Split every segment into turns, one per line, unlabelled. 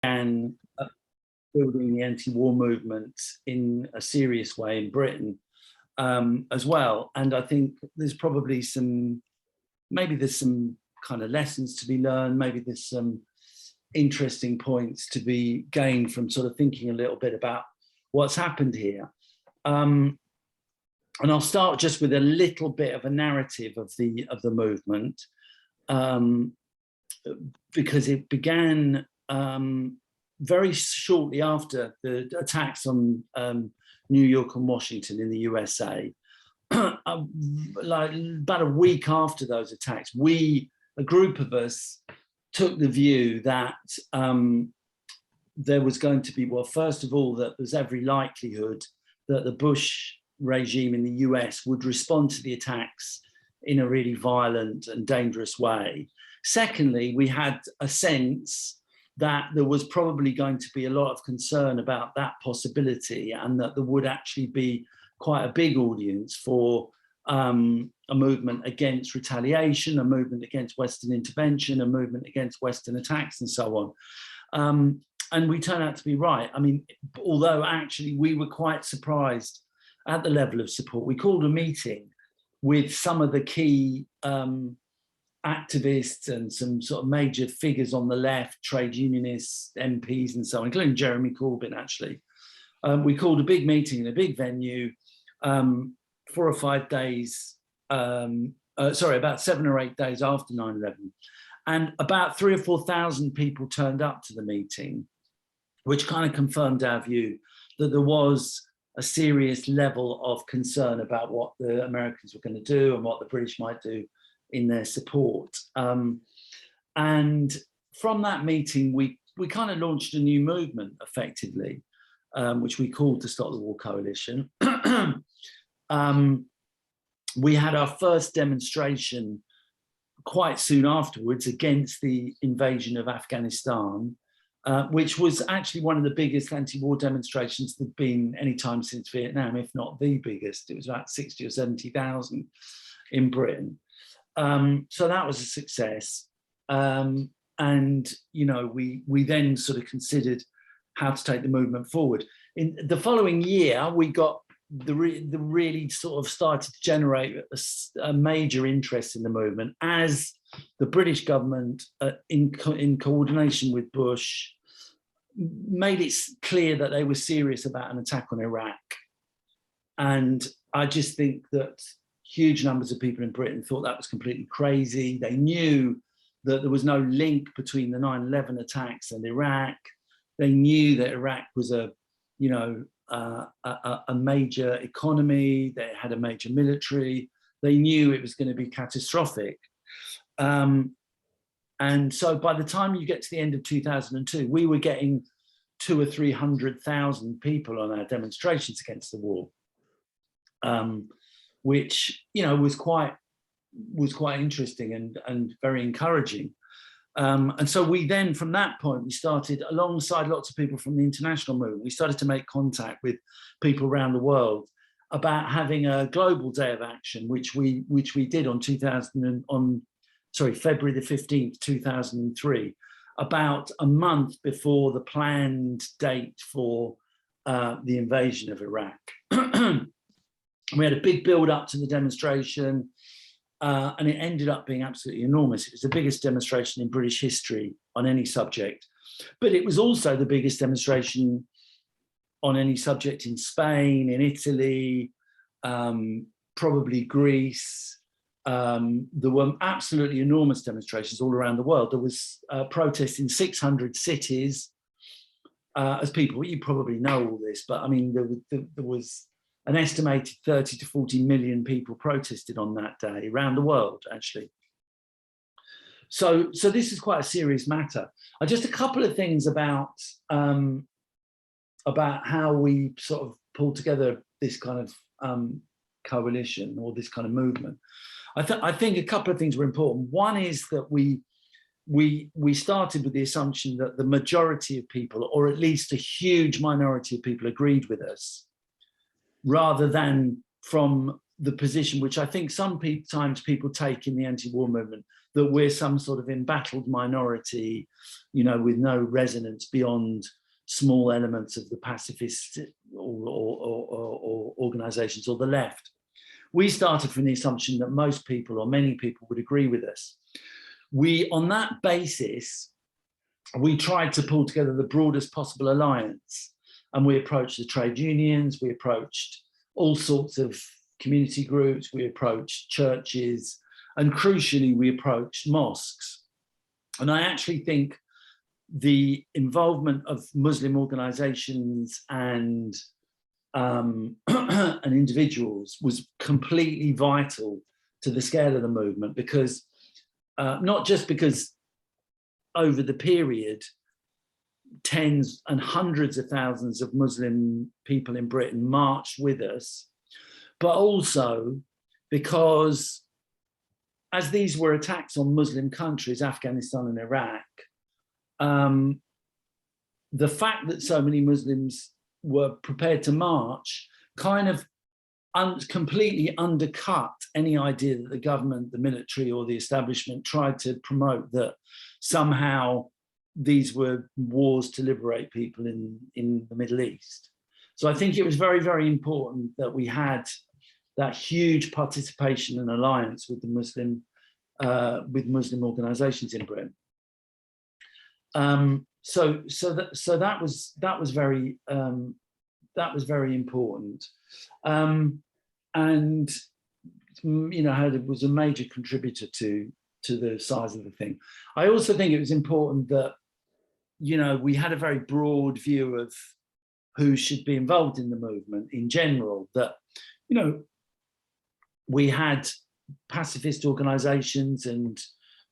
began building the anti-war movement in a serious way in Britain as well. And I think there's probably maybe there's some kind of lessons to be learned, maybe there's some interesting points to be gained from sort of thinking a little bit about what's happened here. And I'll start just with a little bit of a narrative of the movement, because it began very shortly after the attacks on New York and Washington in the USA. Like about a week after those attacks, a group of us, took the view that there was going to be, well, first of all, that there's every likelihood that the Bush regime in the US would respond to the attacks in a really violent and dangerous way. Secondly, we had a sense that there was probably going to be a lot of concern about that possibility, and that there would actually be quite a big audience for a movement against retaliation, a movement against Western intervention, a movement against Western attacks, and so on. And we turned out to be right. I mean, although actually we were quite surprised at the level of support. We called a meeting with some of the key activists and some sort of major figures on the left, trade unionists, MPs and so on, including Jeremy Corbyn, actually. We called a big meeting in a big venue, 4 or 5 days, about 7 or 8 days after 9/11. And about 3,000 or 4,000 people turned up to the meeting, which kind of confirmed our view that there was a serious level of concern about what the Americans were going to do and what the British might do in their support. And from that meeting, we kind of launched a new movement, effectively, which we called the Stop the War Coalition. We had our first demonstration quite soon afterwards against the invasion of Afghanistan, which was actually one of the biggest anti-war demonstrations there'd been any time since Vietnam, if not the biggest. It was about 60 or 70,000 in Britain. So that was a success. And, you know, we then sort of considered how to take the movement forward. In the following year, we got the really sort of started to generate a major interest in the movement as the British government, in coordination with Bush, made it clear that they were serious about an attack on Iraq. And I just think that huge numbers of people in Britain thought that was completely crazy. They knew that there was no link between the 9/11 attacks and Iraq. They knew that Iraq was a major economy. They had a major military. They knew it was going to be catastrophic. And so by the time you get to the end of 2002, we were getting 200,000 or 300,000 people on our demonstrations against the war, which, you know, was quite interesting and very encouraging. And so we then, from that point, we started, alongside lots of people from the international movement, we started to make contact with people around the world about having a global day of action, which we did on February the 15th, 2003, about a month before the planned date for the invasion of Iraq. We had a big build up to the demonstration, and it ended up being absolutely enormous. It was the biggest demonstration in British history on any subject, but it was also the biggest demonstration on any subject in Spain, in Italy, probably Greece. There were absolutely enormous demonstrations all around the world. There was protests in 600 cities. As people, you probably know all this, but I mean, there was an estimated 30 to 40 million people protested on that day around the world, actually. So this is quite a serious matter. Just a couple of things about how we sort of pulled together this kind of coalition or this kind of movement. I think a couple of things were important. One is that we started with the assumption that the majority of people, or at least a huge minority of people, agreed with us, rather than from the position which I think sometimes people take in the anti-war movement, that we're some sort of embattled minority, you know, with no resonance beyond small elements of the pacifist or organizations or the left. We started from the assumption that most people, or many people, would agree with us. On that basis, we tried to pull together the broadest possible alliance, and we approached the trade unions, we approached all sorts of community groups, we approached churches, and crucially, we approached mosques. And I actually think the involvement of Muslim organizations and and individuals was completely vital to the scale of the movement, because not just because over the period, tens and hundreds of thousands of Muslim people in Britain marched with us, but also because as these were attacks on Muslim countries, Afghanistan and Iraq, the fact that so many Muslims were prepared to march kind of completely undercut any idea that the government, the military or the establishment tried to promote, that somehow these were wars to liberate people in the Middle East. So I think it was very, very important that we had that huge participation and alliance with the Muslim organizations in Britain. So that was very important, and you know, it was a major contributor to the size of the thing. I also think it was important that, you know, we had a very broad view of who should be involved in the movement in general. That, you know, we had pacifist organizations and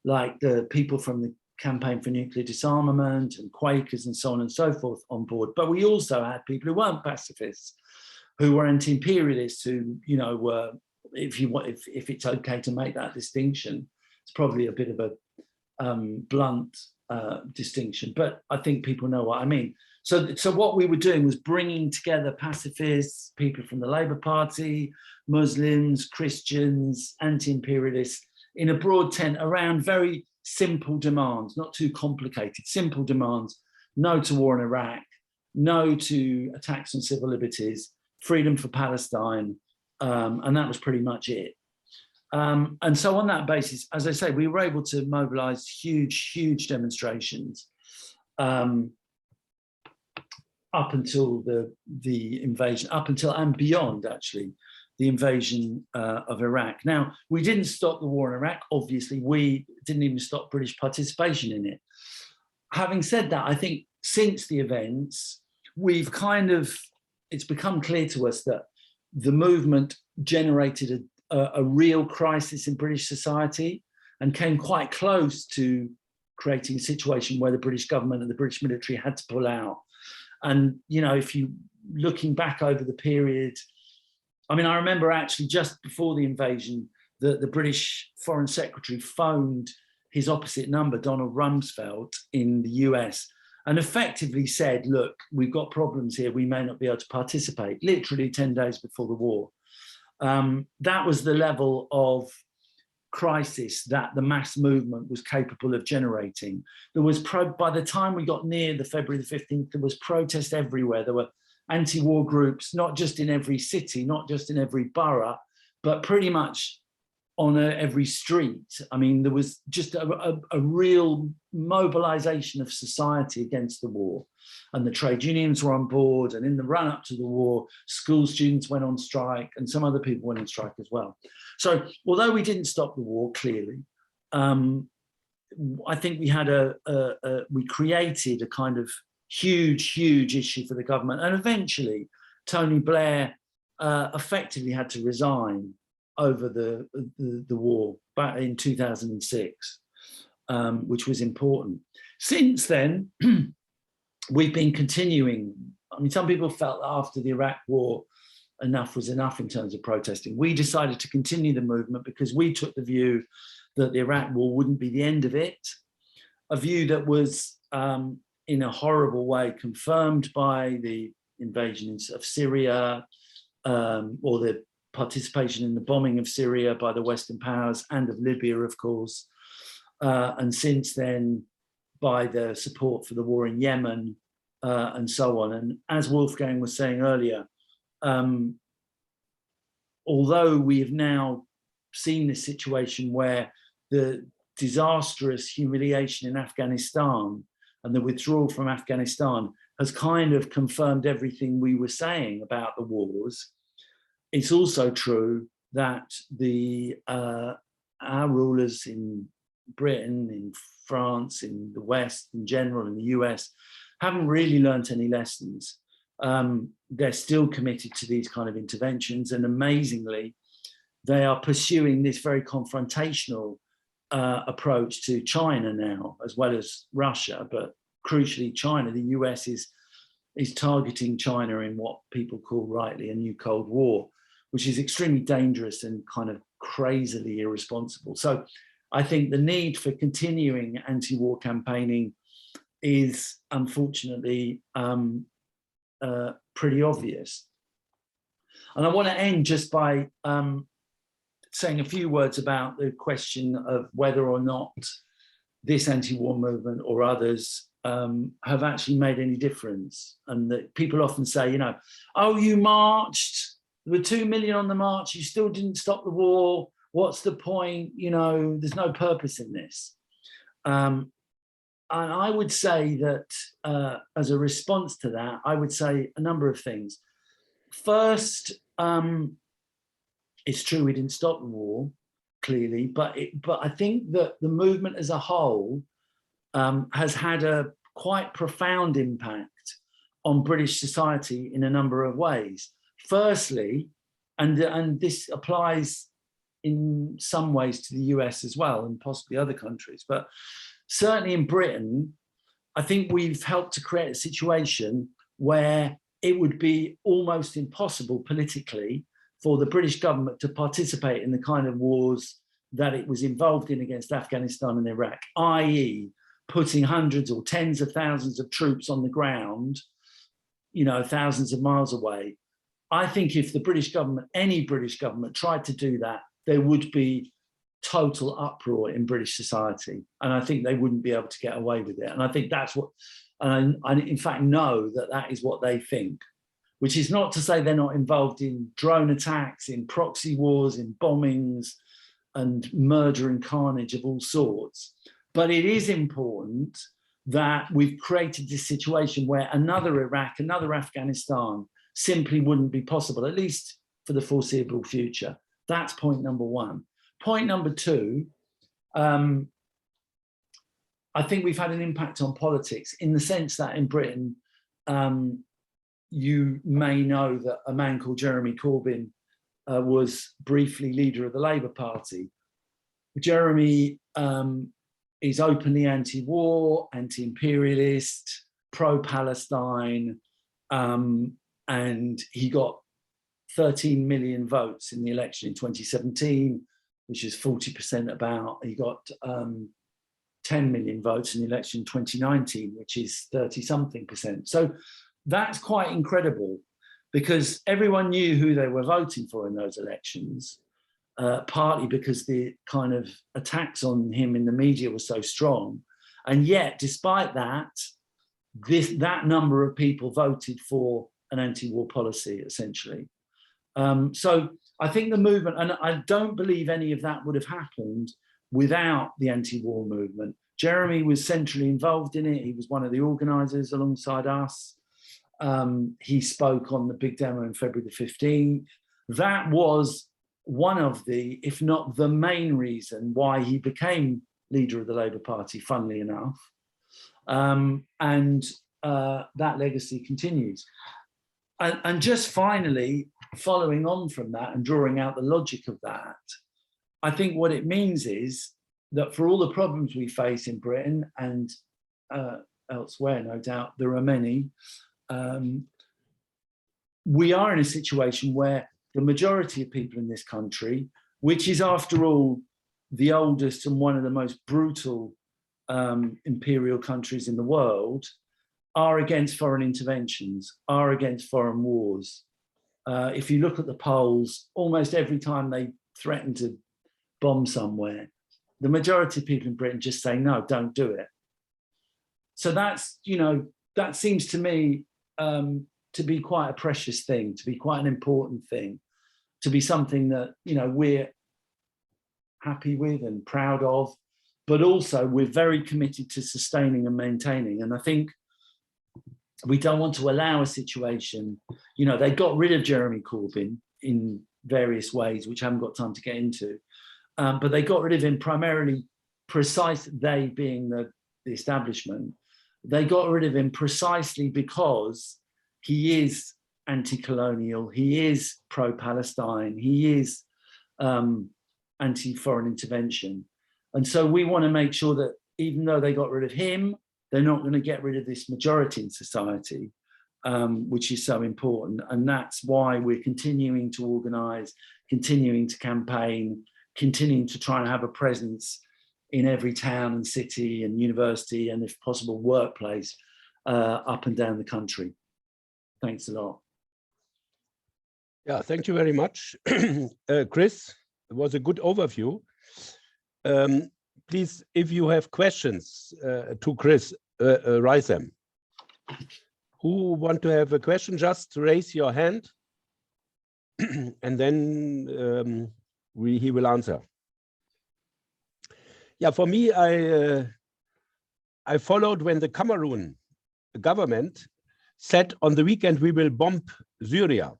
like the people from the Campaign for Nuclear Disarmament and Quakers and so on and so forth on board. But we also had people who weren't pacifists, who were anti-imperialists, who, you know, were, if it's okay to make that distinction, it's probably a bit of a blunt distinction, but I think people know what I mean. So what we were doing was bringing together pacifists, people from the Labour Party, Muslims, Christians, anti-imperialists, in a broad tent around very simple demands, not too complicated, simple demands: no to war in Iraq, no to attacks on civil liberties, freedom for Palestine, and that was pretty much it. And so on that basis, as I say, we were able to mobilize huge demonstrations up until the invasion, up until and beyond, actually, the invasion of Iraq. Now, we didn't stop the war in Iraq. Obviously, we didn't even stop British participation in it. Having said that, I think since the events, it's become clear to us that the movement generated a real crisis in British society and came quite close to creating a situation where the British government and the British military had to pull out. And, you know, if you looking back over the period, I mean, I remember actually just before the invasion, the British Foreign Secretary phoned his opposite number, Donald Rumsfeld, in the US, and effectively said, look, we've got problems here, we may not be able to participate, literally 10 days before the war. That was the level of crisis that the mass movement was capable of generating. There was, by the time we got near the February the 15th, there was protest everywhere. There were anti-war groups, not just in every city, not just in every borough, but pretty much on every street. I mean, there was just a real mobilization of society against the war. And the trade unions were on board. And in the run up to the war, school students went on strike and some other people went on strike as well. So although we didn't stop the war, clearly, I think we had we created a kind of huge issue for the government. And eventually Tony Blair effectively had to resign over the war back in 2006, which was important. Since then, we've been continuing. I mean, some people felt that after the Iraq war, enough was enough in terms of protesting. We decided to continue the movement because we took the view that the Iraq war wouldn't be the end of it, a view that was in a horrible way confirmed by the invasion of Syria, or the participation in the bombing of Syria by the Western powers and of Libya, of course. and since then by the support for the war in Yemen and so on. And as Wolfgang was saying earlier, although we have now seen this situation where the disastrous humiliation in Afghanistan and the withdrawal from Afghanistan has kind of confirmed everything we were saying about the wars, it's also true that our rulers in Britain, in France, in the West in general, in the US, haven't really learnt any lessons. They're still committed to these kind of interventions, and amazingly, they are pursuing this very confrontational approach to China now, as well as Russia, but crucially China. The US is targeting China in what people call rightly a new Cold War, which is extremely dangerous and kind of crazily irresponsible. So I think the need for continuing anti-war campaigning is unfortunately pretty obvious. And I want to end just by saying a few words about the question of whether or not this anti-war movement or others have actually made any difference. And that people often say, you know, oh, you marched, there were 2 million on the march, you still didn't stop the war, what's the point? You know, there's no purpose in this. And I would say that as a response to that, I would say a number of things. First, it's true we didn't stop the war, clearly, but I think that the movement as a whole has had a quite profound impact on British society in a number of ways. Firstly, and this applies in some ways to the US as well, and possibly other countries, but certainly in Britain, I think we've helped to create a situation where it would be almost impossible politically for the British government to participate in the kind of wars that it was involved in against Afghanistan and Iraq, i.e. putting hundreds or tens of thousands of troops on the ground, you know, thousands of miles away. I think if the British government, any British government tried to do that, there would be total uproar in British society. And I think they wouldn't be able to get away with it. And I think that's what, and I in fact know that that is what they think, which is not to say they're not involved in drone attacks, in proxy wars, in bombings and murder and carnage of all sorts. But it is important that we've created this situation where another Iraq, another Afghanistan simply wouldn't be possible, at least for the foreseeable future. That's point number one. Point number two, I think we've had an impact on politics in the sense that in Britain, you may know that a man called Jeremy Corbyn was briefly leader of the Labour Party. Jeremy is openly anti-war, anti-imperialist, pro-Palestine, and he got 13 million votes in the election in 2017, which is 40% about. He got 10 million votes in the election in 2019, which is 30-something%. So that's quite incredible because everyone knew who they were voting for in those elections, partly because the kind of attacks on him in the media were so strong. And yet, despite that, that number of people voted for an anti-war policy, essentially. So I think the movement, and I don't believe any of that would have happened without the anti-war movement. Jeremy was centrally involved in it. He was one of the organisers alongside us. He spoke on the big demo on February the 15th. That was one of the, if not the main reason why he became leader of the Labour Party, funnily enough. That legacy continues. And just finally, following on from that and drawing out the logic of that, I think what it means is that for all the problems we face in Britain and elsewhere, no doubt, there are many, we are in a situation where the majority of people in this country, which is after all the oldest and one of the most brutal imperial countries in the world, are against foreign interventions, are against foreign wars. If you look at the polls, almost every time they threaten to bomb somewhere, the majority of people in Britain just say, no, don't do it. So that's, you know, that seems to me to be quite a precious thing, to be quite an important thing, to be something that, you know, we're happy with and proud of, but also we're very committed to sustaining and maintaining. And I think we don't want to allow a situation, you know, they got rid of Jeremy Corbyn in various ways, which I haven't got time to get into, but they got rid of him primarily, they being the establishment, they got rid of him precisely because he is anti-colonial, he is pro-Palestine, he is anti-foreign intervention. And so we want to make sure that even though they got rid of him, they're not going to get rid of this majority in society, which is so important. And that's why we're continuing to organise, continuing to campaign, continuing to try and have a presence in every town and city and university and, if possible, workplace up and down the country. Thanks a lot.
Yeah, thank you very much. Chris, it was a good overview. Please, if you have questions to Chris, raise them. Who want to have a question, just raise your hand and then he will answer. Yeah, for me, I followed when the Cameroon government said on the weekend we will bomb Syria.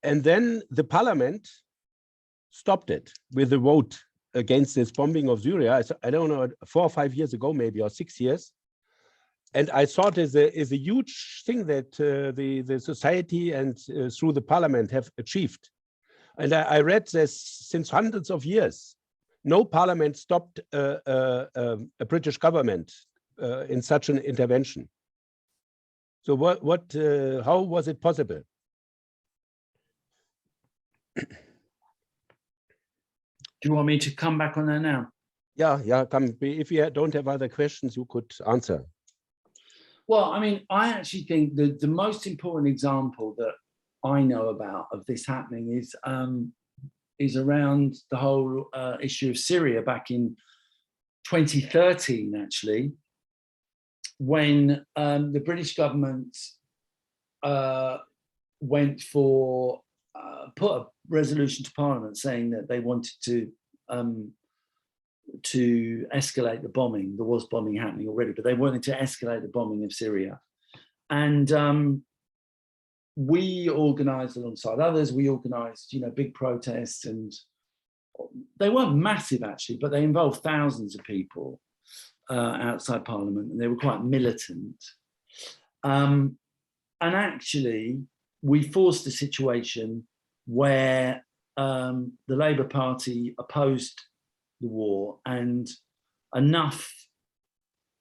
And then the parliament stopped it with a vote against this bombing of Syria. I don't know, 4 or 5 years ago, maybe, or 6 years. And I thought is a huge thing that the society and through the parliament have achieved. And I read this since hundreds of years. No parliament stopped a British government in such an intervention. So how was it possible?
Do you want me to come back on that now?
Yeah, come. If you don't have other questions, you could answer.
Well, I mean, I actually think the most important example that I know about of this happening is around the whole issue of Syria back in 2013, actually, when the British government went for put a resolution to Parliament saying that they wanted to escalate the bombing. There was bombing happening already, but they wanted to escalate the bombing of Syria. And we organised alongside others, we organised, you know, big protests, and they weren't massive actually, but they involved thousands of people outside Parliament, and they were quite militant. And actually, we forced a situation where the Labour Party opposed the war, and enough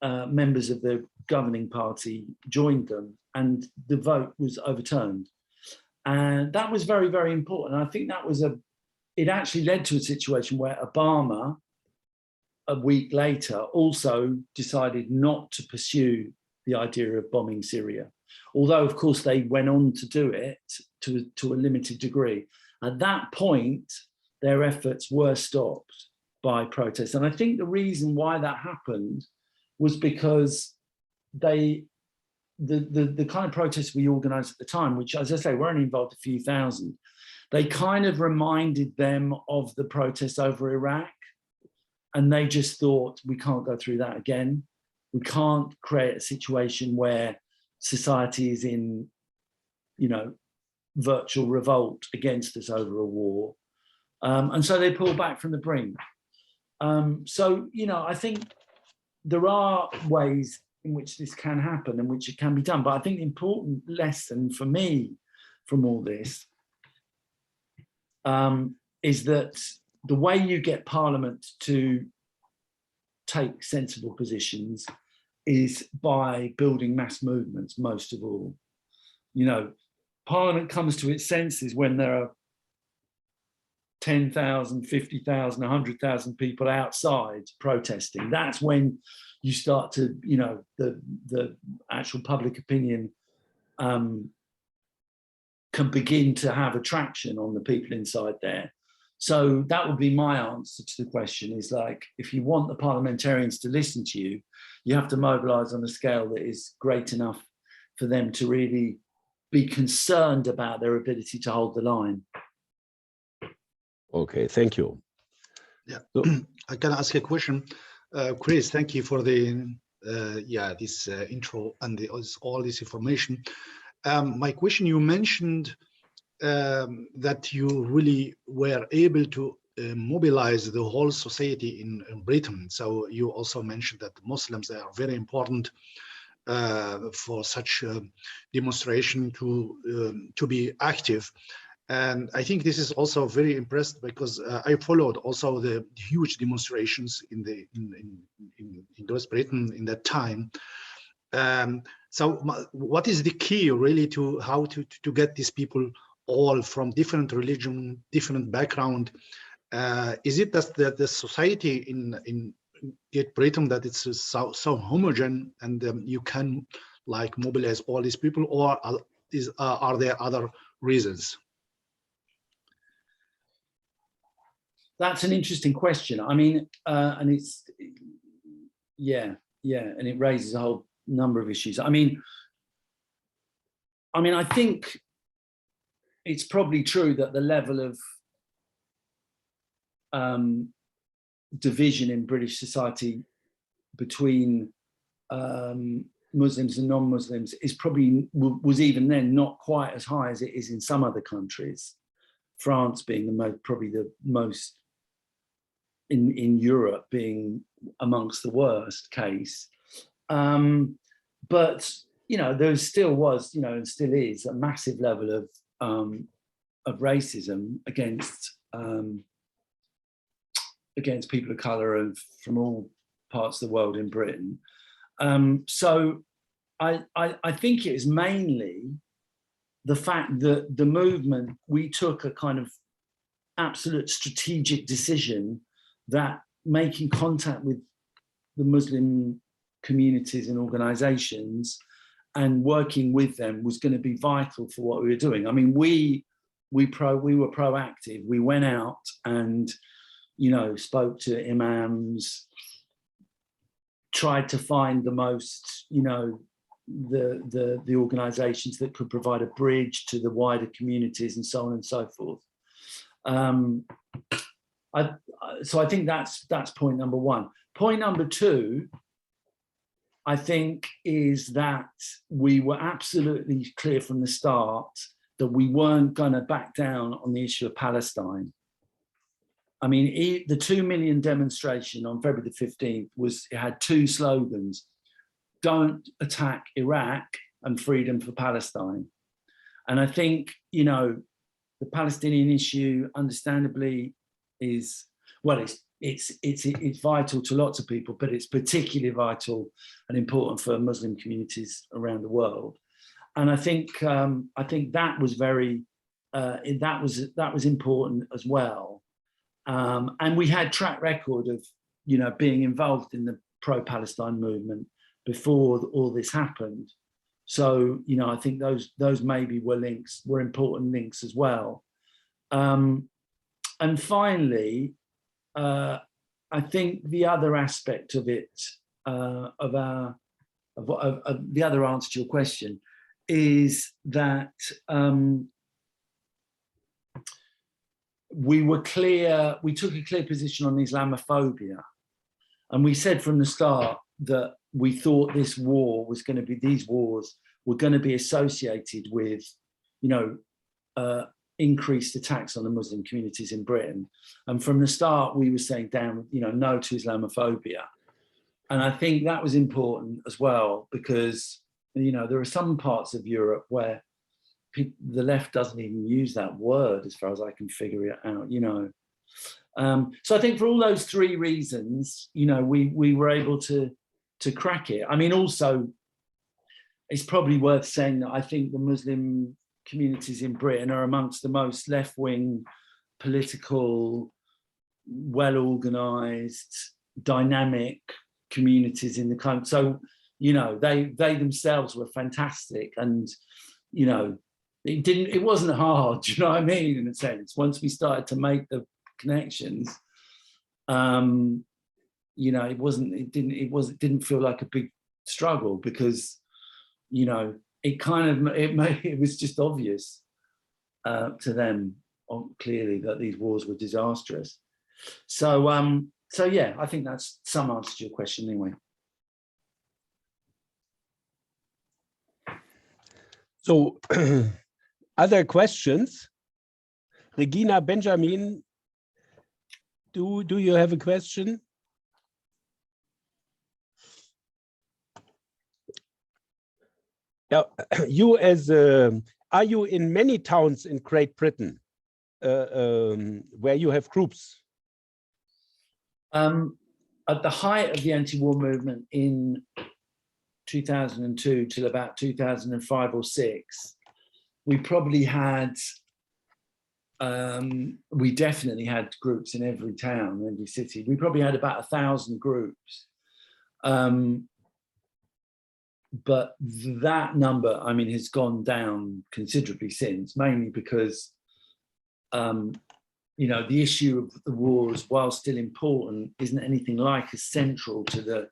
members of the governing party joined them, and the vote was overturned. And that was very, very important. And I think that was it actually led to a situation where Obama, a week later, also decided not to pursue the idea of bombing Syria. Although, of course, they went on to do it to a limited degree. At that point, their efforts were stopped by protests. And I think the reason why that happened was because the kind of protests we organised at the time, which, as I say, were only involved a few thousand, they kind of reminded them of the protests over Iraq. And they just thought, we can't go through that again. We can't create a situation where society is in, you know, virtual revolt against us over a war. And so they pulled back from the brink. So, you know, I think there are ways in which this can happen and which it can be done. But I think the important lesson for me from all this is that the way you get Parliament to take sensible positions is by building mass movements, most of all. You know, Parliament comes to its senses when there are 10,000, 50,000, 100,000 people outside protesting. That's when you start to, you know, the actual public opinion can begin to have attraction on the people inside there. So that would be my answer to the question, is like, if you want the parliamentarians to listen to you, you have to mobilize on a scale that is great enough for them to really be concerned about their ability to hold the line.
Okay, thank you.
Yeah,
So,
I can ask a question. Chris, thank you for the this intro and all this information. My question, you mentioned that you really were able to mobilize the whole society in Britain. So you also mentioned that Muslims are very important for such demonstration to be active. And I think this is also very impressed, because I followed also the huge demonstrations in Great Britain in that time. So what is the key really to how to get these people all from different religion, different background? Is it that the society in Great Britain, that it's so homogeneous, and you can like mobilize all these people, or are there other reasons?
That's an interesting question. I mean, and it's, yeah, and it raises a whole number of issues. I mean, I think it's probably true that the level of division in British society between Muslims and non-Muslims is probably, was even then not quite as high as it is in some other countries. France being probably the most, in Europe being amongst the worst case. But, you know, there still was, you know, and still is a massive level of racism against people of colour and from all parts of the world in Britain. So I think it is mainly the fact that the movement, we took a kind of absolute strategic decision that making contact with the Muslim communities and organizations and working with them was going to be vital for what we were doing. I mean, we were proactive. We went out and, you know, spoke to imams, tried to find the most, you know, the organizations that could provide a bridge to the wider communities and so on and so forth. So I think that's point number one. Point number two, I think, is that we were absolutely clear from the start that we weren't going to back down on the issue of Palestine. I mean, the 2 million demonstration on February the 15th it had two slogans: don't attack Iraq and freedom for Palestine. And I think, you know, the Palestinian issue, understandably, is, well, it's vital to lots of people, but it's particularly vital and important for Muslim communities around the world. And I think that was very that was important as well. And we had track record of, you know, being involved in the pro-Palestine movement before all this happened. So, you know, I think those maybe were important links as well. And finally, I think the other aspect of it, the other answer to your question, is that we took a clear position on Islamophobia. And we said from the start that we thought these wars were going to be associated with, you know, increased attacks on the Muslim communities in Britain. And from the start, we were saying no to Islamophobia. And I think that was important as well, because, you know, there are some parts of Europe where the left doesn't even use that word, as far as I can figure it out, you know. So I think for all those three reasons, you know, we were able to crack it. I mean, also, it's probably worth saying that I think the Muslim communities in Britain are amongst the most left-wing, political, well-organized, dynamic communities in the country. So, you know, they themselves were fantastic, and, you know, it wasn't hard, you know what I mean, in a sense. Once we started to make the connections, you know, it didn't feel like a big struggle because, you know, it was just obvious to them clearly that these wars were disastrous. So so yeah, I think that's some answer to your question anyway.
So other questions? Regina, Benjamin, do you have a question? Yeah, you as are you in many towns in Great Britain where you have groups?
At the height of the anti-war movement in 2002 till about 2005 or 6, we probably had, we definitely had groups in every town, every city. We probably had about 1,000 groups. But that number, I mean, has gone down considerably since, mainly because, you know, the issue of the wars, while still important, isn't anything like as central to the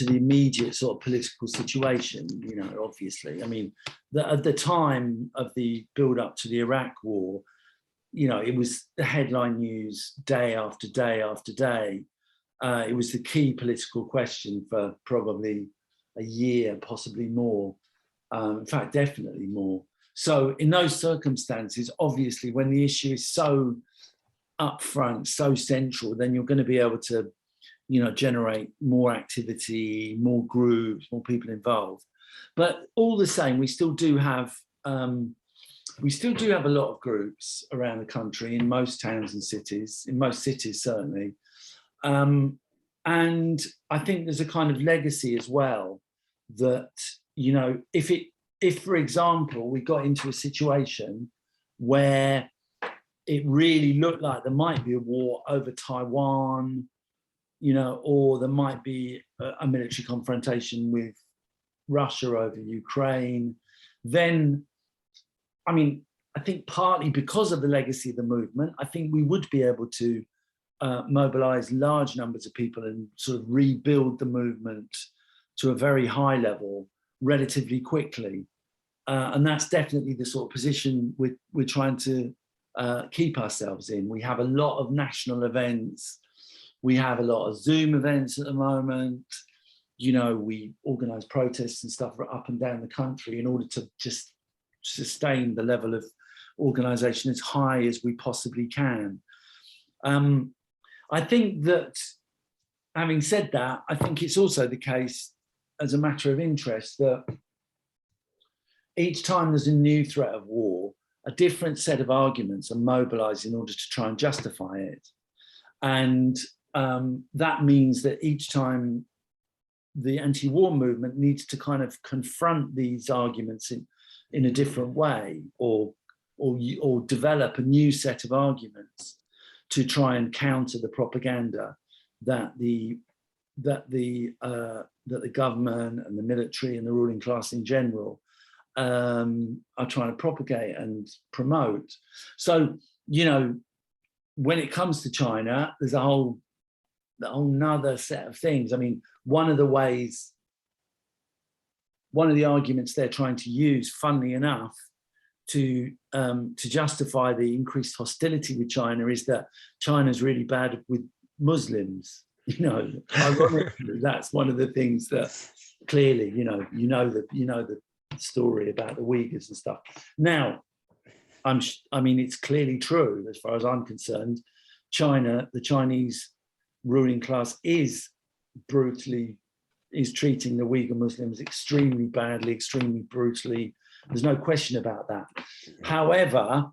immediate sort of political situation, you know, obviously. I mean, at the time of the build up to the Iraq war, you know, it was the headline news day after day after day. It was the key political question for probably a year, possibly more. In fact, definitely more. So in those circumstances, obviously, when the issue is so upfront, so central, then you're going to be able to, you know, generate more activity, more groups, more people involved. But all the same, we still do have a lot of groups around the country in most towns and cities, in most cities certainly. And I think there's a kind of legacy as well that, you know, if for example, we got into a situation where it really looked like there might be a war over Taiwan, you know, or there might be a military confrontation with Russia over Ukraine, then, I mean, I think partly because of the legacy of the movement, I think we would be able to mobilize large numbers of people and sort of rebuild the movement to a very high level relatively quickly. And that's definitely the sort of position we're trying to keep ourselves in. We have a lot of national events. We have a lot of Zoom events at the moment. You know, we organize protests and stuff up and down the country in order to just sustain the level of organization as high as we possibly can. I think that, having said that, I think it's also the case as a matter of interest that each time there's a new threat of war, a different set of arguments are mobilized in order to try and justify it. And that means that each time the anti-war movement needs to kind of confront these arguments in a different way, or develop a new set of arguments to try and counter the propaganda that the government and the military and the ruling class in general are trying to propagate and promote. So, you know, when it comes to China, there's a whole nother set of things. I mean, one of the arguments they're trying to use, funnily enough, to justify the increased hostility with China is that China's really bad with Muslims. You know, ironically, that's one of the things that clearly, you know the story about the Uyghurs and stuff. Now, I mean, it's clearly true as far as I'm concerned. China, the Chinese ruling class is treating the Uyghur Muslims extremely badly, extremely brutally. There's no question about that. However,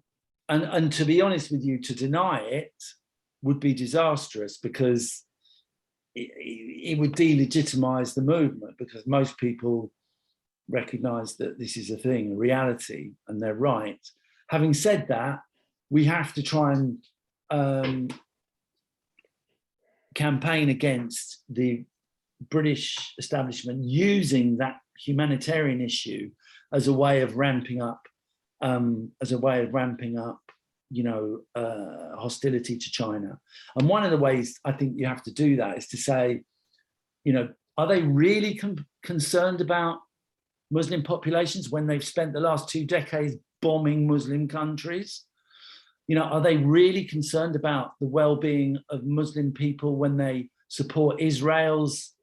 and to be honest with you, to deny it would be disastrous, because it would delegitimize the movement, because most people recognize that this is a thing, a reality, and they're right. Having said that, we have to try and campaign against the British establishment using that humanitarian issue as a way of ramping up hostility to China. And one of the ways I think you have to do that is to say, are they really concerned about Muslim populations when they've spent the last 2 decades bombing Muslim countries? Are they really concerned about the well-being of Muslim people when they support Israel's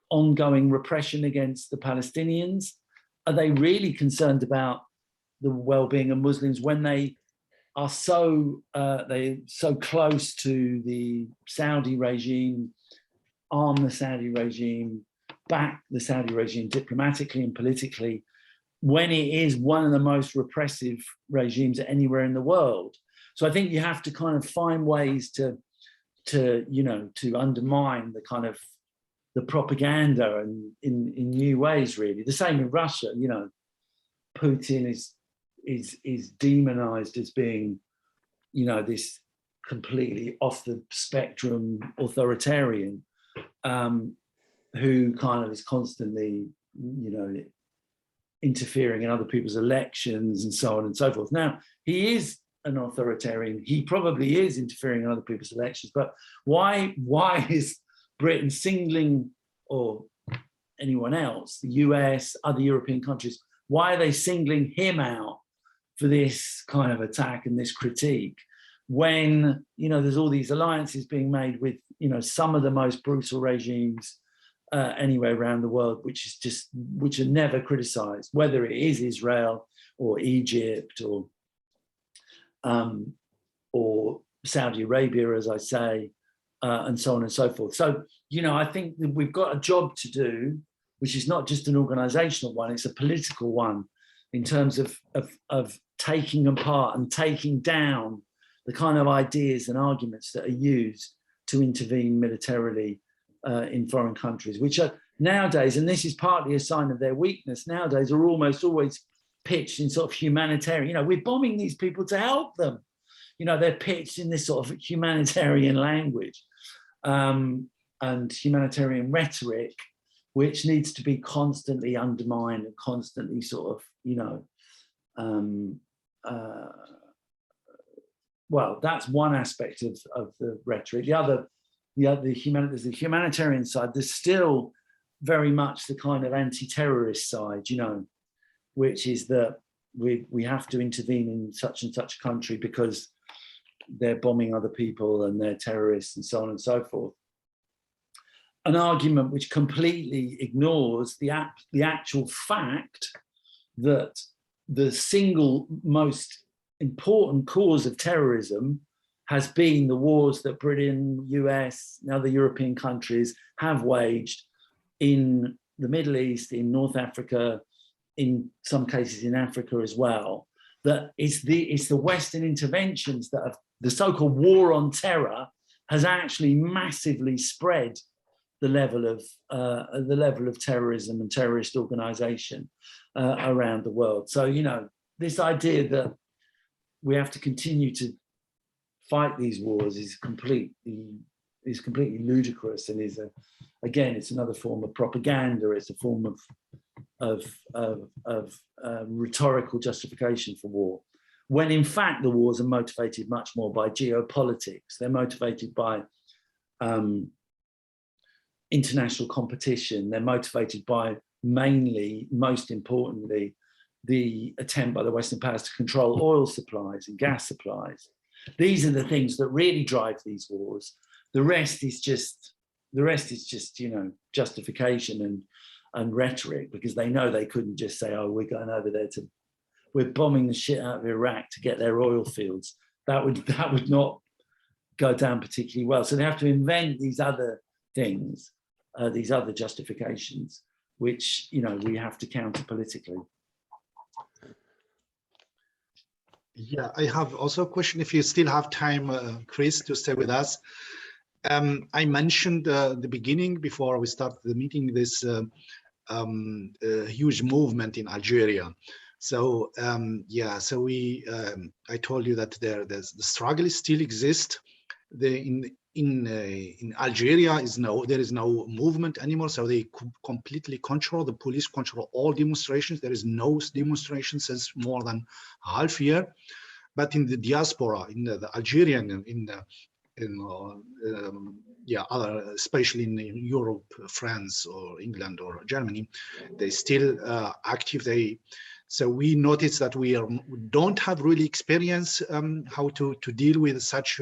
ongoing repression against the Palestinians? Are they really concerned about the well-being of Muslims when they are so close to the Saudi regime, arm the Saudi regime, back the Saudi regime diplomatically and politically, when it is one of the most repressive regimes anywhere in the world? So I think you have to kind of find ways to undermine the kind of the propaganda and in new ways, really. The same in Russia. Putin is demonized as being, this completely off the spectrum authoritarian, who kind of is constantly, interfering in other people's elections and so on and so forth. Now, he is an authoritarian. He probably is interfering in other people's elections, but why is Britain singling, or anyone else, the US, other European countries, why are they singling him out for this kind of attack and this critique when, there's all these alliances being made with, some of the most brutal regimes anywhere around the world, which are never criticized, whether it is Israel or Egypt or Saudi Arabia, as I say, and so on and so forth. So, I think that we've got a job to do, which is not just an organizational one, it's a political one, in terms of taking apart and taking down the kind of ideas and arguments that are used to intervene militarily in foreign countries, which are nowadays, and this is partly a sign of their weakness, nowadays are almost always pitched in sort of humanitarian, we're bombing these people to help them. They're pitched in this sort of humanitarian language and humanitarian rhetoric, which needs to be constantly undermined and constantly sort of, well, that's one aspect of the rhetoric. There's the humanitarian side. There's still very much the kind of anti-terrorist side, which is that we have to intervene in such and such a country because they're bombing other people and they're terrorists and so on and so forth. An argument which completely ignores the actual fact that the single most important cause of terrorism has been the wars that Britain, US, and other European countries have waged in the Middle East, in North Africa, in some cases in Africa as well. That it's the Western interventions that have, the so-called war on terror has actually massively spread the level of terrorism and terrorist organization around the world. So, this idea that we have to continue to fight these wars is completely ludicrous, and again, it's another form of propaganda. It's a form of rhetorical justification for war, when in fact the wars are motivated much more by geopolitics. They're motivated by international competition. They're motivated by mainly, most importantly, the attempt by the Western powers to control oil supplies and gas supplies. These are the things that really drive these wars. The rest is just justification and rhetoric, because they know they couldn't just say, oh, we're going over there we're bombing the shit out of Iraq to get their oil fields. That would not go down particularly well. So they have to invent these other things, these other justifications, which we have to counter politically.
Yeah, I have also a question, if you still have time, Chris, to stay with us. I mentioned the beginning, before we started the meeting, this huge movement in Algeria. So I told you that the struggle still exists. In Algeria there is no movement anymore, so they completely control, the police control all demonstrations. There is no demonstration since more than half year. but in the diaspora, in the Algerian, other, especially in Europe, France or England or Germany, they still active. So we notice that we don't have really experience how to deal with such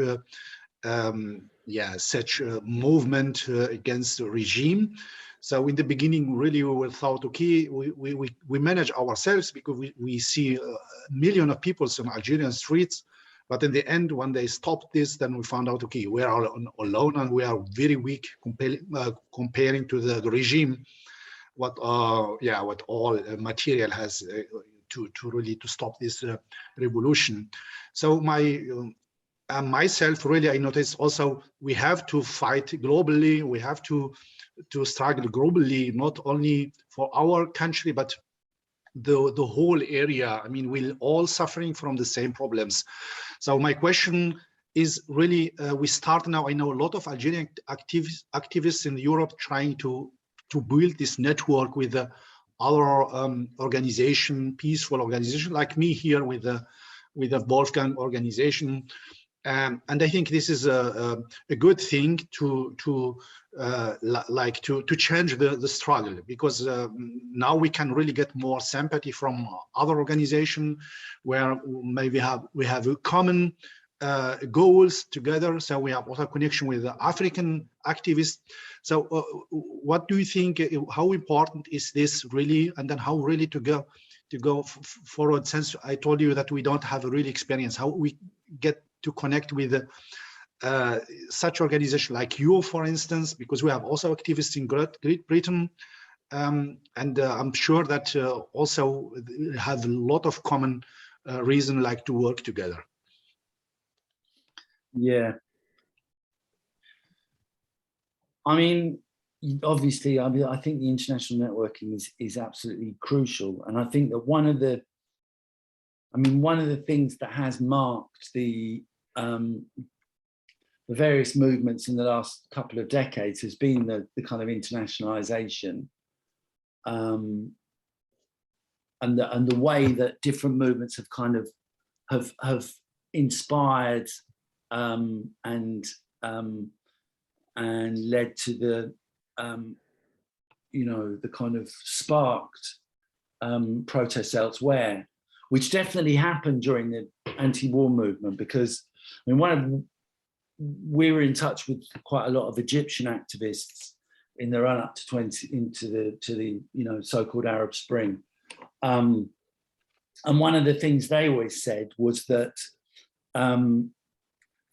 such a movement against the regime. So in the beginning, really, we thought, okay, we manage ourselves because we see a million of people on Algerian streets. But in the end, when they stopped this, then we found out, okay, we are alone and we are very weak comparing to the regime. What all material has to really to stop this revolution. So myself, really, I noticed also we have to fight globally. We have to struggle globally, not only for our country, but the whole area. I mean, we're all suffering from the same problems. So my question is really, we start now, I know a lot of Algerian activists in Europe trying to build this network with other organization, peaceful organization like me here with the Wolfgang organization. And I think this is a good thing to change the struggle, because now we can really get more sympathy from other organizations where maybe we have common goals together. So we have also connection with the African activists. So what do you think? How important is this really? And then how really to go forward? Since I told you that we don't have a real experience, how we get to connect with such organization like you, for instance, because we have also activists in Great Britain, and I'm sure that also have a lot of common reason like to work together.
Yeah. I mean, obviously, I think the international networking is absolutely crucial, and I think that one of the things that has marked the various movements in the last couple of decades has been the kind of internationalization, and the way that different movements have kind of have inspired and led to the the kind of sparked protests elsewhere, which definitely happened during the anti-war movement. Because I mean, we were in touch with quite a lot of Egyptian activists in the run-up to the so-called Arab Spring, and one of the things they always said was that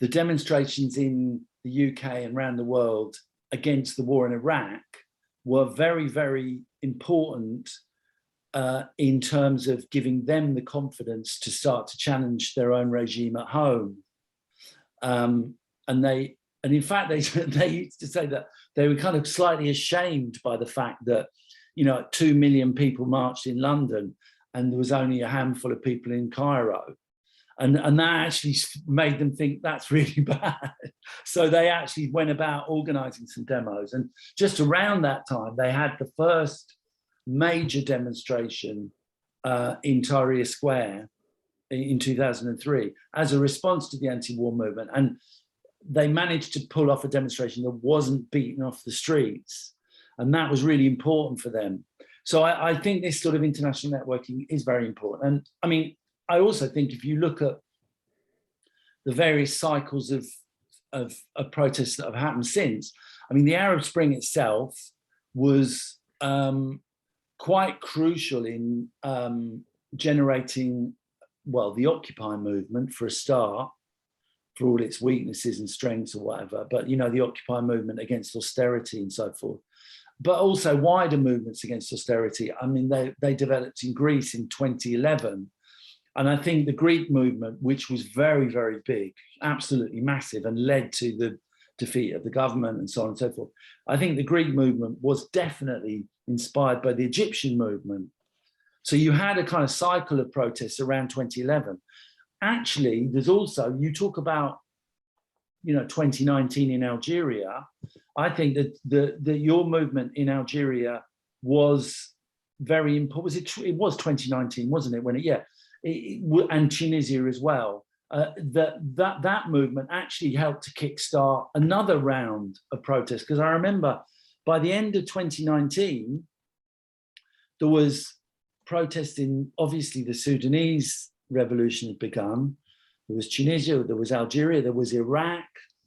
the demonstrations in the UK and around the world against the war in Iraq were very, very important in terms of giving them the confidence to start to challenge their own regime at home. And in fact, they used to say that they were kind of slightly ashamed by the fact that 2 million people marched in London and there was only a handful of people in Cairo. And that actually made them think that's really bad. So they actually went about organizing some demos. And just around that time, they had the first major demonstration in Tahrir Square in 2003 as a response to the anti-war movement. And they managed to pull off a demonstration that wasn't beaten off the streets. And that was really important for them. So I think this sort of international networking is very important. And I mean, I also think if you look at the various cycles of protests that have happened since, I mean, the Arab Spring itself was quite crucial in generating, well, the Occupy movement for a start, for all its weaknesses and strengths or whatever, but the Occupy movement against austerity and so forth, but also wider movements against austerity. I mean, they developed in Greece in 2011. And I think the Greek movement, which was very, very big, absolutely massive, and led to the defeat of the government and so on and so forth. I think the Greek movement was definitely inspired by the Egyptian movement. So you had a kind of cycle of protests around 2011. Actually, there's also, you talk about, 2019 in Algeria. I think that your movement in Algeria was very important. It was 2019, wasn't it? And Tunisia as well. that movement actually helped to kickstart another round of protests. Because I remember by the end of 2019, there was protesting. Obviously, the Sudanese revolution had begun. There was Tunisia, there was Algeria, there was Iraq,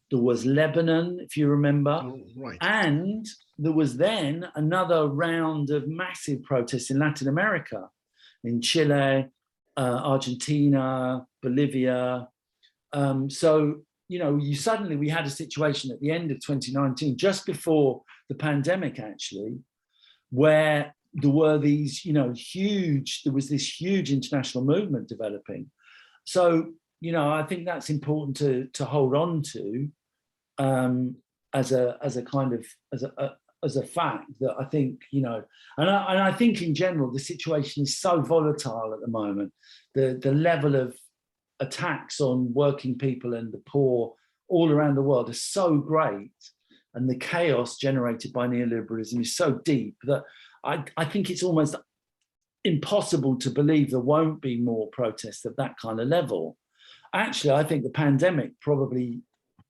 there was Lebanon, if you remember.
Oh, right.
And there was then another round of massive protests in Latin America, in Chile, Argentina, Bolivia. So, you know, we had a situation at the end of 2019, just before the pandemic actually, where there were these, you know, there was this huge international movement developing. So, you know, I think that's important to hold on to as a fact that I think, you know, and I think in general, the situation is so volatile at the moment. The level of attacks on working people and the poor all around the world are so great, and the chaos generated by neoliberalism is so deep that I think it's almost impossible to believe there won't be more protests at that kind of level. Actually, I think the pandemic probably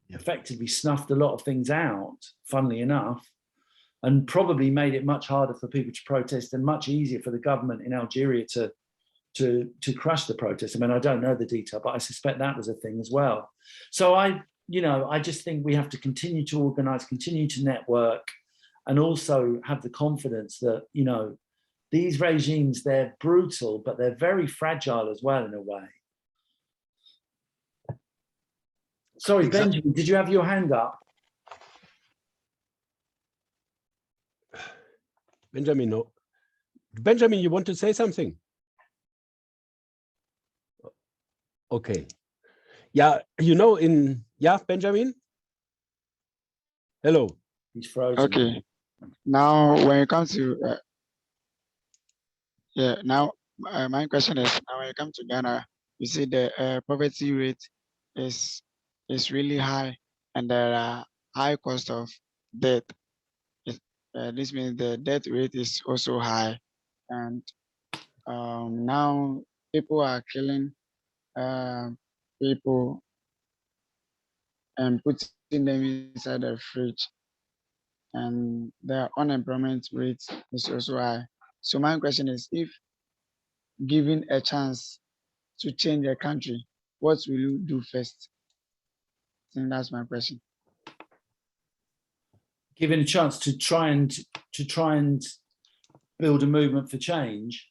effectively snuffed a lot of things out, funnily enough, and probably made it much harder for people to protest and much easier for the government in Algeria to crush the protests. I mean, I don't know the detail, but I suspect that was a thing as well. So I just think we have to continue to organize, continue to network, and also have the confidence that, you know, these regimes, they're brutal, but they're very fragile as well in a way. Sorry, Benjamin, did you have your hand up?
Benjamin, no. Benjamin, you want to say something? Okay. Yeah, you know, Benjamin? Hello.
He's frozen.
Okay. Now, when it comes to, my question is, now when it comes to Ghana, you see the poverty rate is really high, and there are high cost of death. This means the death rate is also high, and now people are killing people and putting them inside the fridge, and the unemployment rate is also high. So my question is, if given a chance to change a country, what will you do first? I think that's my question.
Given a chance to try and build a movement for change,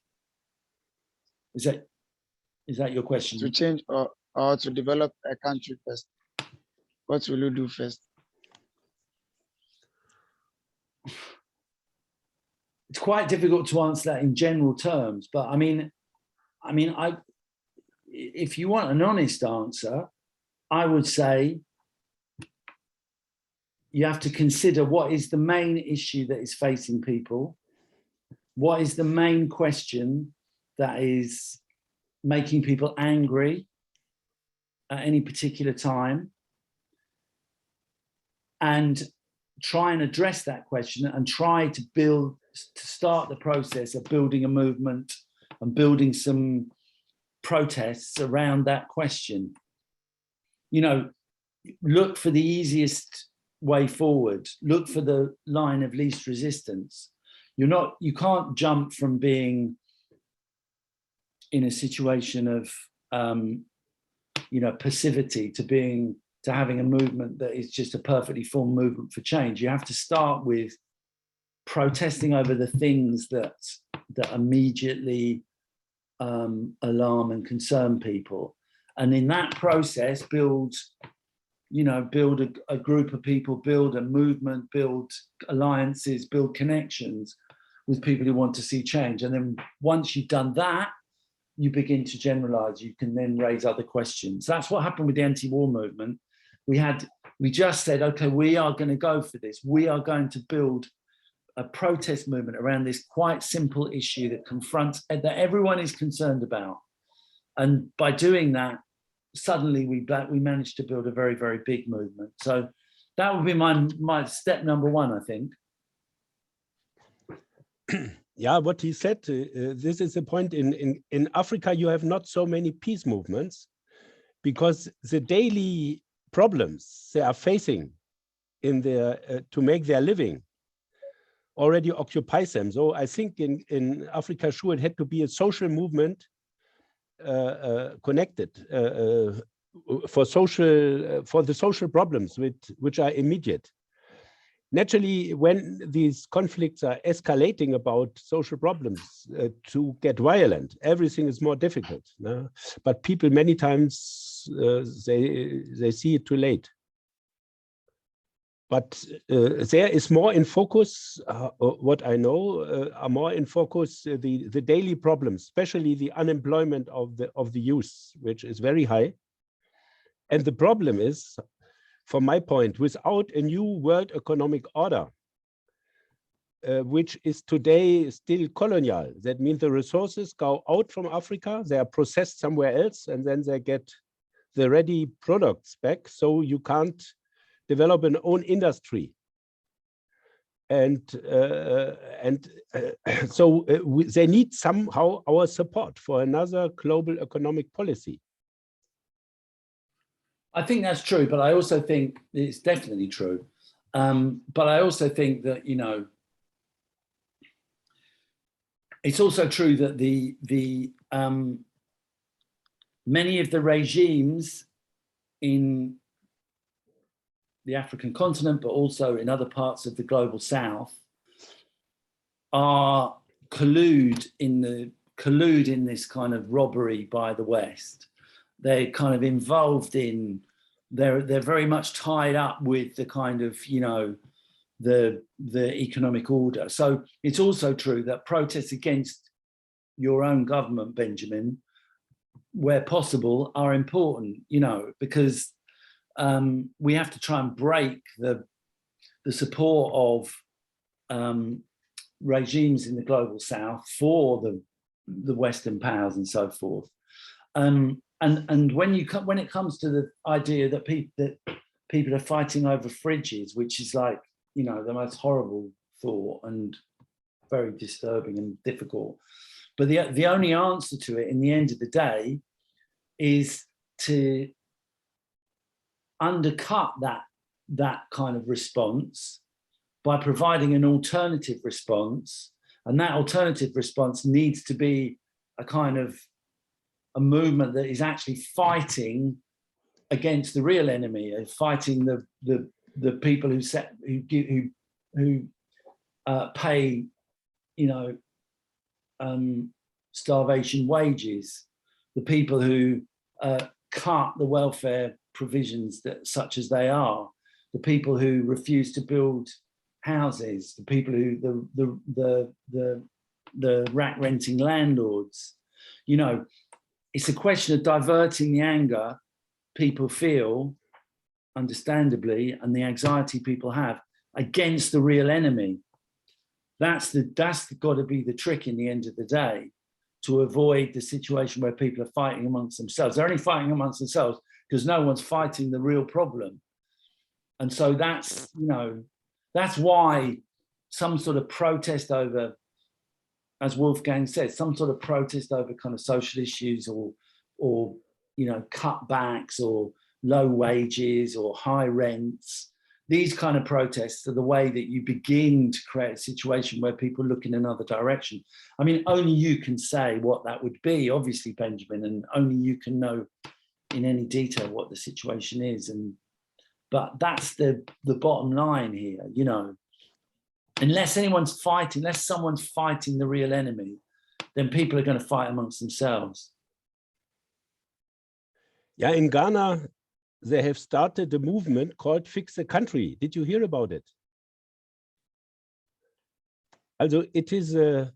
is that your question?
To change or to develop a country first, what will you do first?
It's quite difficult to answer that in general terms, but I mean, if you want an honest answer, I would say you have to consider what is the main issue that is facing people, what is the main question that is making people angry at any particular time, and try and address that question and try to start the process of building a movement and building some protests around that question. You know, look for the easiest way forward, look for the line of least resistance. You can't jump from being in a situation of passivity to having a movement that is just a perfectly formed movement for change. You have to start with protesting over the things that immediately alarm and concern people, and in that process build a group of people, build a movement, build alliances, build connections with people who want to see change. And then once you've done that, you begin to generalize. You can then raise other questions. That's what happened with the anti-war movement. We just said, okay, we are going to go for this. We are going to build a protest movement around this quite simple issue that everyone is concerned about. And by doing that, suddenly we managed to build a very, very big movement. So that would be my step number one, I think.
Yeah, what he said, this is the point. In Africa, you have not so many peace movements. because the daily problems they are facing in their to make their living already occupies them. So I think in Africa, sure, it had to be a social movement connected for the social problems which are immediate. Naturally, when these conflicts are escalating about social problems to get violent, everything is more difficult. No? But people many times they see it too late. But there is more in focus. What I know are more in focus the daily problems, especially the unemployment of the youth, which is very high. And the problem is, from my point, without a new world economic order, which is today still colonial, that means the resources go out from Africa, they are processed somewhere else, and then they get the ready products back. So you can't develop an own industry. And so they need somehow our support for another global economic policy.
I think that's true, but I also think it's definitely true. But I also think that, you know, it's also true that many of the regimes in the African continent, but also in other parts of the global South, are collude in this kind of robbery by the West. They're kind of involved in, they're very much tied up with the kind of, you know, the economic order. So it's also true that protests against your own government, Benjamin, where possible, are important, you know, because we have to try and break the support of regimes in the global South for the Western powers and so forth. And when it comes to the idea that people are fighting over fridges, which is like, you know, the most horrible thought and very disturbing and difficult. But the only answer to it in the end of the day is to undercut that kind of response by providing an alternative response. And that alternative response needs to be a kind of a movement that is actually fighting against the real enemy, fighting the people who pay, you know, starvation wages, the people who cut the welfare provisions such as they are, the people who refuse to build houses, the people who the rat renting landlords. You know, it's a question of diverting the anger people feel, understandably, and the anxiety people have against the real enemy. That's got to be the trick in the end of the day, to avoid the situation where people are fighting amongst themselves. They're only fighting amongst themselves because no one's fighting the real problem. And so that's, you know, that's why some sort of protest over, as Wolfgang said, some sort of protest over kind of social issues or you know, cutbacks or low wages or high rents, these kind of protests are the way that you begin to create a situation where people look in another direction. I mean, only you can say what that would be, obviously, Benjamin, and only you can know in any detail what the situation is. But that's the bottom line here, you know. Unless someone's fighting the real enemy, then people are going to fight amongst themselves.
Yeah, in Ghana, they have started a movement called Fix the Country. Did you hear about it? Also, it's a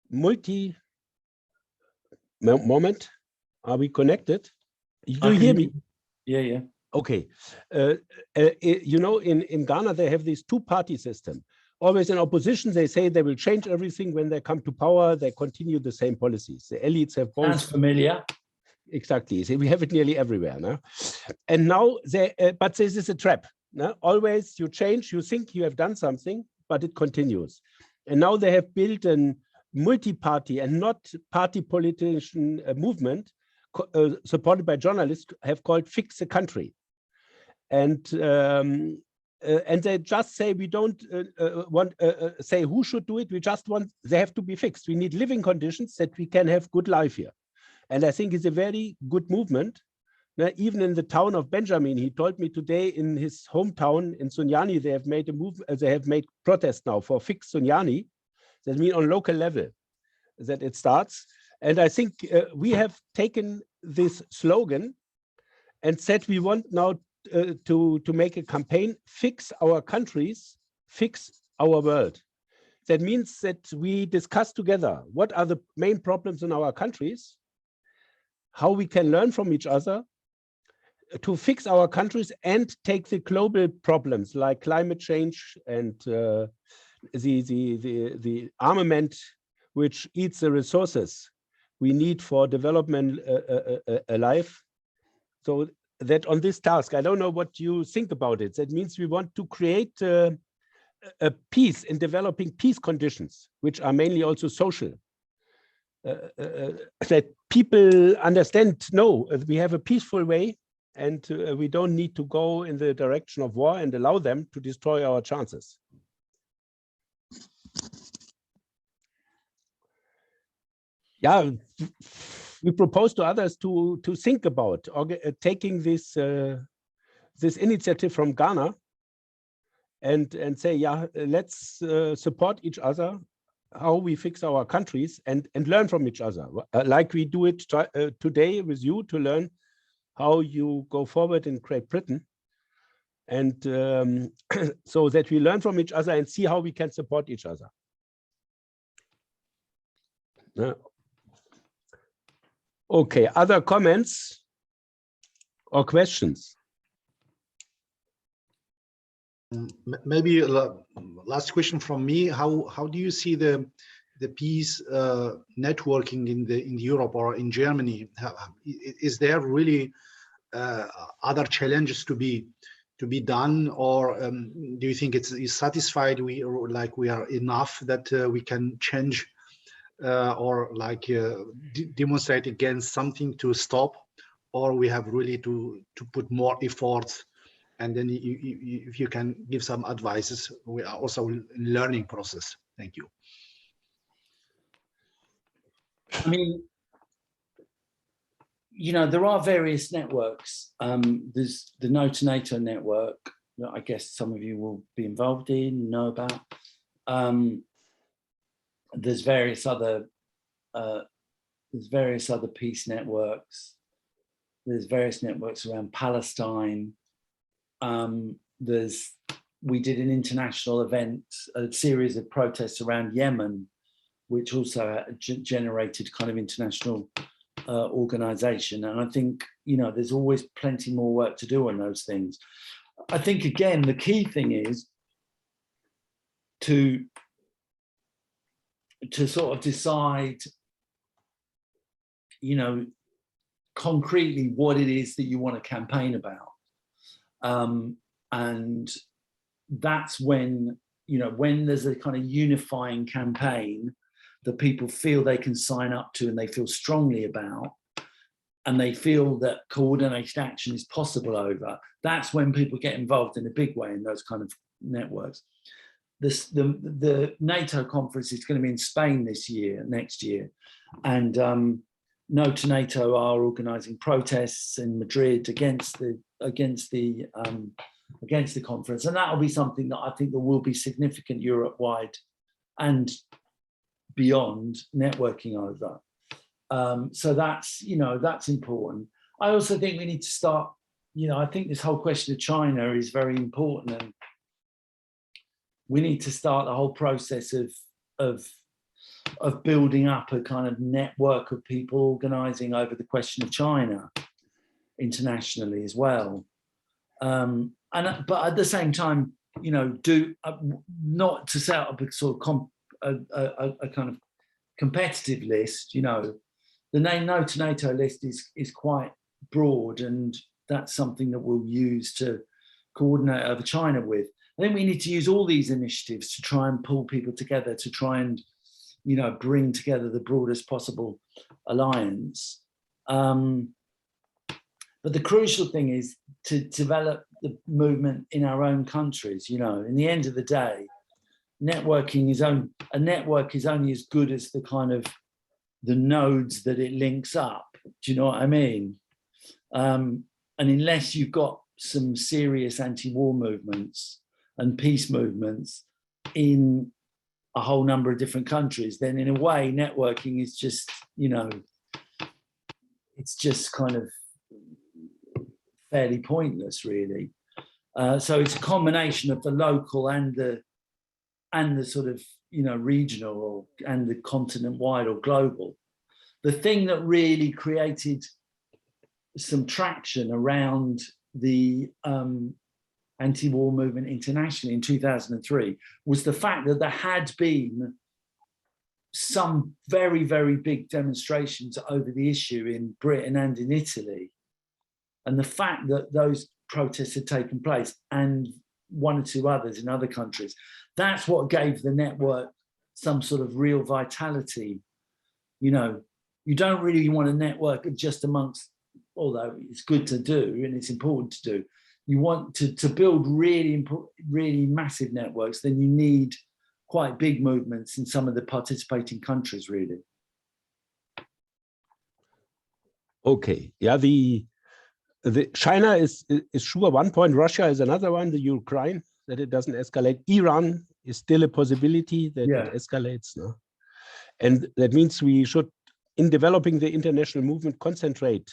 multi moment. Are we connected? Do you hear me?
Yeah.
Okay. You know, in Ghana, they have this two-party system. Always in opposition, they say they will change everything. When they come to power, they continue the same policies. The elites have both.
Sounds familiar.
Exactly. So we have it nearly everywhere now. And now, but this is a trap. No? Always you change, you think you have done something, but it continues. And now they have built a multi-party and not party politician movement supported by journalists, have called "Fix the Country," and they just say we don't want say who should do it. We just want they have to be fixed. We need living conditions that we can have good life here, and I think it's a very good movement. Even in the town of Benjamin, he told me today in his hometown in Sunyani, they have made a move. They have made protests now for Fix Sunyani. That means on local level that it starts. And I think we have taken this slogan and said we want now to make a campaign, fix our countries, fix our world. That means that we discuss together what are the main problems in our countries, how we can learn from each other to fix our countries and take the global problems like climate change and the armament which eats the resources we need for development alive. So that on this task, I don't know what you think about it. That means we want to create a peace in developing peace conditions, which are mainly also social. That people understand, no, we have a peaceful way and we don't need to go in the direction of war and allow them to destroy our chances. Yeah, we propose to others to think about taking this this initiative from Ghana and say, yeah, let's support each other, how we fix our countries and learn from each other, like we do it today with you to learn how you go forward in Great Britain, and so that we learn from each other and see how we can support each other. Okay, other comments or questions?
Maybe last question from me. How do you see the peace networking in Europe or in Germany? Is there really other challenges to be done, or do you think it's satisfied? We are enough that we can change or demonstrate against something to stop, or we have really to put more efforts? And then if you can give some advices, we are also in learning process. Thank you.
I mean, you know, there are various networks. There's the No to NATO network that I guess some of you will be involved in, know about. There's various other peace networks. There's various networks around Palestine. We did an international event, a series of protests around Yemen, which also generated kind of international organization. And I think, you know, there's always plenty more work to do on those things. I think, again, the key thing is to sort of decide, you know, concretely what it is that you want to campaign about. And that's when, you know, when there's a kind of unifying campaign that people feel they can sign up to and they feel strongly about, and they feel that coordinated action is possible over, that's when people get involved in a big way in those kind of networks. The NATO conference is going to be in Spain next year, and No to NATO are organising protests in Madrid against the conference, and that will be something that I think there will be significant Europe-wide and beyond networking over. So that's, you know, that's important. I also think we need to start, you know, I think this whole question of China is very important, and we need to start the whole process of building up a kind of network of people organising over the question of China internationally as well. But at the same time, you know, not to set up a sort of a kind of competitive list. You know, the No to NATO list is quite broad, and that's something that we'll use to coordinate over China with. I think we need to use all these initiatives to try and pull people together, to try and, you know, bring together the broadest possible alliance. But the crucial thing is to develop the movement in our own countries. You know, in the end of the day, networking is a network is only as good as the kind of the nodes that it links up. Do you know what I mean? And unless you've got some serious anti-war movements and peace movements in a whole number of different countries, then in a way, networking is just, you know, it's just kind of fairly pointless, really. So it's a combination of the local and the sort of, you know, regional and the continent-wide or global. The thing that really created some traction around the anti-war movement internationally in 2003 was the fact that there had been some very, very big demonstrations over the issue in Britain and in Italy. And the fact that those protests had taken place and one or two others in other countries, that's what gave the network some sort of real vitality. You know, you don't really want a network just amongst, although it's good to do and it's important to do, you want to build really massive networks, then you need quite big movements in some of the participating countries, really.
Okay, yeah, the China is sure one point, Russia is another one, the Ukraine, that it doesn't escalate. Iran is still a possibility that it escalates. No? And that means we should, in developing the international movement, concentrate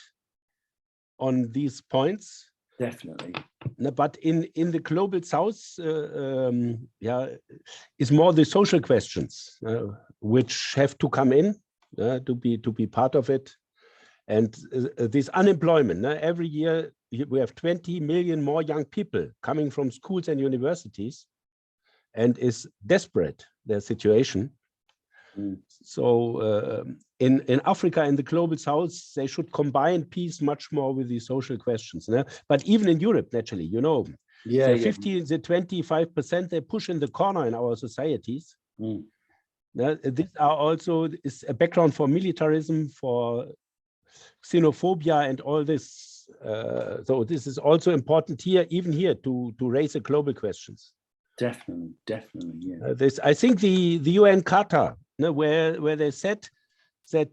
on these points.
Definitely.
But in the global south, is more the social questions which have to come in to be part of it. And this unemployment, every year we have 20 million more young people coming from schools and universities, and is desperate, their situation. So in Africa, in the global south, they should combine peace much more with the social questions. But even in Europe, naturally, you know, the 25% they push in the corner in our societies. These are also is a background for militarism, for xenophobia and all this. So this is also important here, even here, to raise the global questions.
Definitely, yeah.
I think the UN Charter, where they said that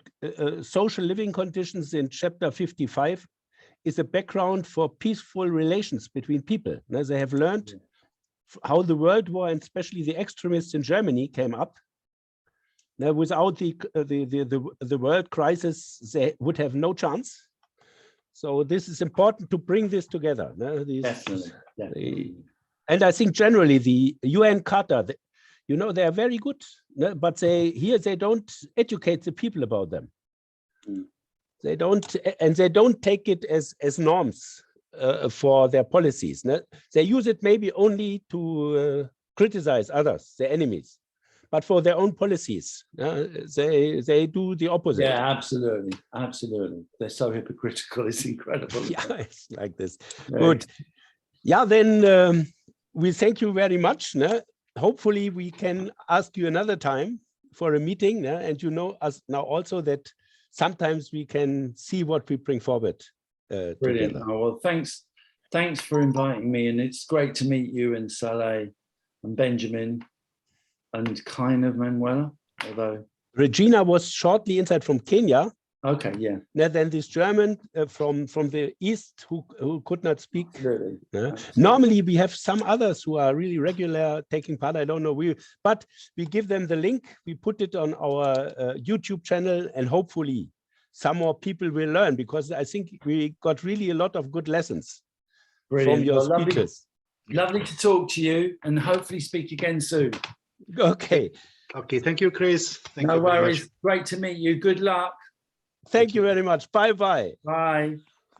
social living conditions in chapter 55 is a background for peaceful relations between people. They have learned how the World War and especially the extremists in Germany came up. Now, without the world crisis, they would have no chance. So this is important to bring this together.
Definitely.
And I think generally the UN Charter, you know, they are very good, but they don't educate the people about them. They don't take it as norms for their policies. They use it maybe only to criticize others, their enemies. But for their own policies, they do the opposite.
Yeah, absolutely. They're so hypocritical, it's incredible.
Yeah, it's like this. Yeah. Good. Yeah, then we thank you very much. Hopefully we can ask you another time for a meeting. And you know us now also that sometimes we can see what we bring forward
Brilliant.
together.
Oh, well, thanks for inviting me. And it's great to meet you and Saleh and Benjamin. And kind of Manuela, although
Regina was shortly inside from Kenya.
Okay, yeah.
Then this German from the east who could not speak.
Really?
Normally we have some others who are really regular taking part. I don't know, but we give them the link. We put it on our YouTube channel, and hopefully some more people will learn, because I think we got really a lot of good lessons from your speeches.
Lovely to talk to you, and hopefully speak again soon.
Okay.
Okay. Thank you, Chris.
No worries. Great to meet you. Good luck.
Thank you very much. Bye-bye.
Bye.